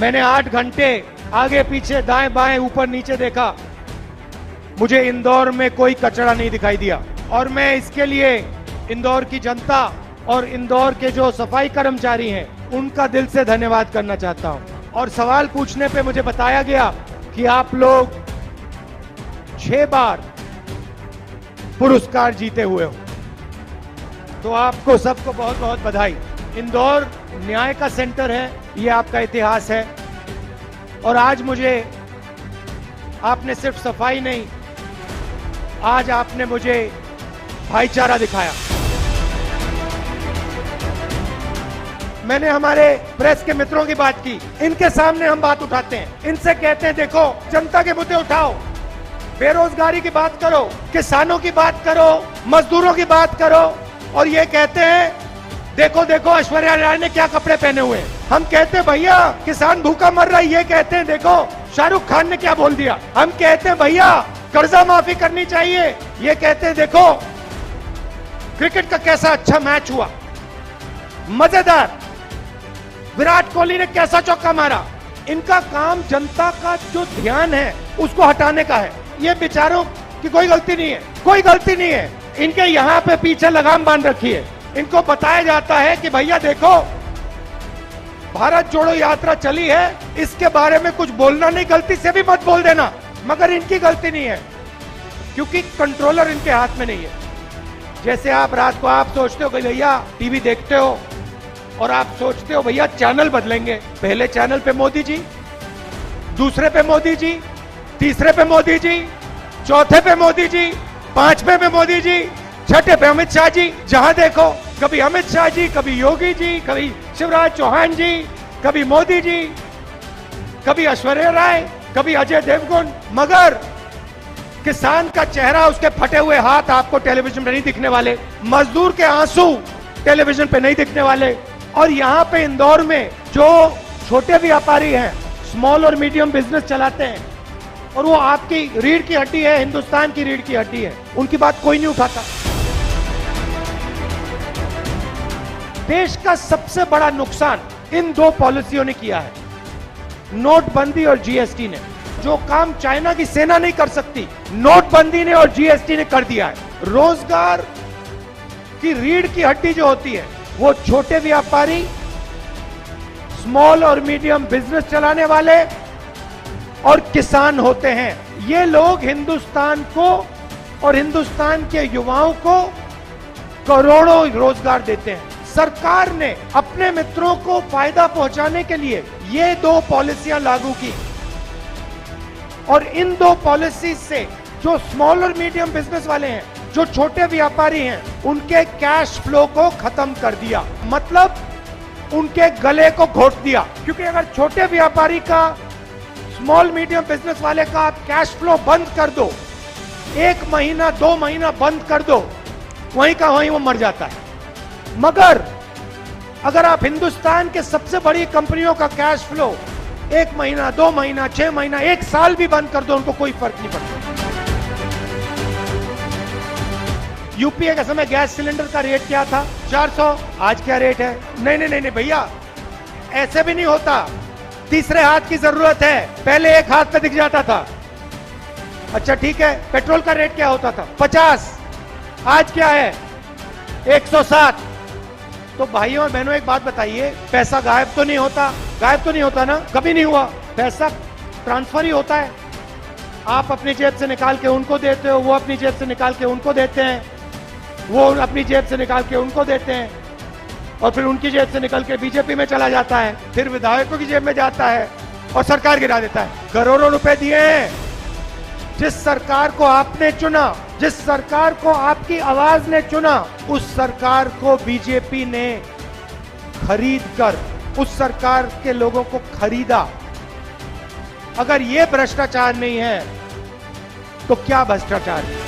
मैंने 8 घंटे आगे पीछे दाएं बाएं ऊपर नीचे देखा, मुझे इंदौर में कोई कचरा नहीं दिखाई दिया। और मैं इसके लिए इंदौर की जनता और इंदौर के जो सफाई कर्मचारी हैं उनका दिल से धन्यवाद करना चाहता हूं। और सवाल पूछने पे मुझे बताया गया कि आप लोग 6 बार पुरस्कार जीते हुए हो, तो आपको सबको बहुत बहुत बधाई। इंदौर न्याय का सेंटर है, ये आपका इतिहास है। और आज मुझे आपने सिर्फ सफाई नहीं, आज आपने मुझे भाईचारा दिखाया। मैंने हमारे प्रेस के मित्रों की बात की, इनके सामने हम बात उठाते हैं, इनसे कहते हैं देखो जनता के मुद्दे उठाओ, बेरोजगारी की बात करो, किसानों की बात करो, मजदूरों की बात करो, और ये कहते हैं देखो देखो ऐश्वर्या राय ने क्या कपड़े पहने हुए हैं। हम कहते हैं भैया किसान भूखा मर रहा है, ये कहते हैं देखो शाहरुख खान ने क्या बोल दिया। हम कहते हैं भैया कर्जा माफी करनी चाहिए, ये कहते हैं देखो क्रिकेट का कैसा अच्छा मैच हुआ, मजेदार, विराट कोहली ने कैसा चौका मारा। इनका काम जनता का जो ध्यान है उसको हटाने का है। ये बेचारों की कोई गलती नहीं है, कोई गलती नहीं है। इनके यहाँ पे पीछे लगाम बांध रखी है। इनको बताया जाता है कि भैया देखो भारत जोड़ो यात्रा चली है, इसके बारे में कुछ बोलना नहीं, गलती से भी मत बोल देना। मगर इनकी गलती नहीं है, क्योंकि कंट्रोलर इनके हाथ में नहीं है। जैसे आप रात को आप सोचते हो कि भैया टीवी देखते हो और आप सोचते हो भैया चैनल बदलेंगे, पहले चैनल पे मोदी जी, दूसरे पे मोदी जी, तीसरे पे मोदी जी, चौथे पे मोदी जी, पांचवे पे मोदी जी, छठे पे अमित शाह जी। जहां देखो कभी अमित शाह जी, कभी योगी जी, कभी शिवराज चौहान जी, कभी मोदी जी, कभी ऐश्वर्या राय, कभी अजय देवगन। मगर किसान का चेहरा, उसके फटे हुए हाथ आपको टेलीविजन पे नहीं दिखने वाले, मजदूर के आंसू टेलीविजन पे नहीं दिखने वाले। और यहाँ पे इंदौर में जो छोटे व्यापारी हैं, स्मॉल और मीडियम बिजनेस चलाते हैं, और वो आपकी रीढ़ की हड्डी है, हिंदुस्तान की रीढ़ की हड्डी है, उनकी बात कोई नहीं उठाता। देश का सबसे बड़ा नुकसान इन 2 पॉलिसियों ने किया है, नोटबंदी और जीएसटी ने। जो काम चाइना की सेना नहीं कर सकती, नोटबंदी ने और जीएसटी ने कर दिया है। रोजगार की रीढ़ की हड्डी जो होती है वो छोटे व्यापारी, स्मॉल और मीडियम बिजनेस चलाने वाले और किसान होते हैं। ये लोग हिंदुस्तान को और हिंदुस्तान के युवाओं को करोड़ों रोजगार देते हैं। सरकार ने अपने मित्रों को फायदा पहुंचाने के लिए ये 2 पॉलिसियां लागू की, और इन 2 पॉलिसी से जो स्मॉल और मीडियम बिजनेस वाले हैं, जो छोटे व्यापारी हैं, उनके कैश फ्लो को खत्म कर दिया, मतलब उनके गले को घोट दिया। क्योंकि अगर छोटे व्यापारी का, स्मॉल मीडियम बिजनेस वाले का आप कैश फ्लो बंद कर दो, 1 महीना 2 महीना बंद कर दो, वहीं का वहीं वो मर जाता है। मगर अगर आप हिंदुस्तान के सबसे बड़ी कंपनियों का कैश फ्लो 1 महीना 2 महीना 6 महीना 1 साल भी बंद कर दो, उनको कोई फर्क नहीं पड़ता। यूपीए के समय गैस सिलेंडर का रेट क्या था? 400। आज क्या रेट है? नहीं भैया, ऐसे भी नहीं होता। तीसरे हाथ की जरूरत है, पहले एक हाथ पे दिख जाता था। अच्छा ठीक है, पेट्रोल का रेट क्या होता था? 50। आज क्या है? 107। तो भाइयों और बहनों एक बात बताइए, पैसा गायब तो नहीं होता? गायब तो नहीं होता ना, कभी नहीं हुआ। पैसा ट्रांसफर ही होता है। आप अपनी जेब से निकाल के उनको देते हो, वो अपनी जेब से निकाल के उनको देते हैं, वो अपनी जेब से निकाल के उनको देते हैं, और फिर उनकी जेब से निकल के बीजेपी में चला जाता है, फिर विधायकों की जेब में जाता है और सरकार गिरा देता है। करोड़ों रुपए दिए हैं। जिस सरकार को आपने चुना, जिस सरकार को आपकी आवाज ने चुना, उस सरकार को बीजेपी ने खरीद कर उस सरकार के लोगों को खरीदा। अगर ये भ्रष्टाचार नहीं है तो क्या भ्रष्टाचार है?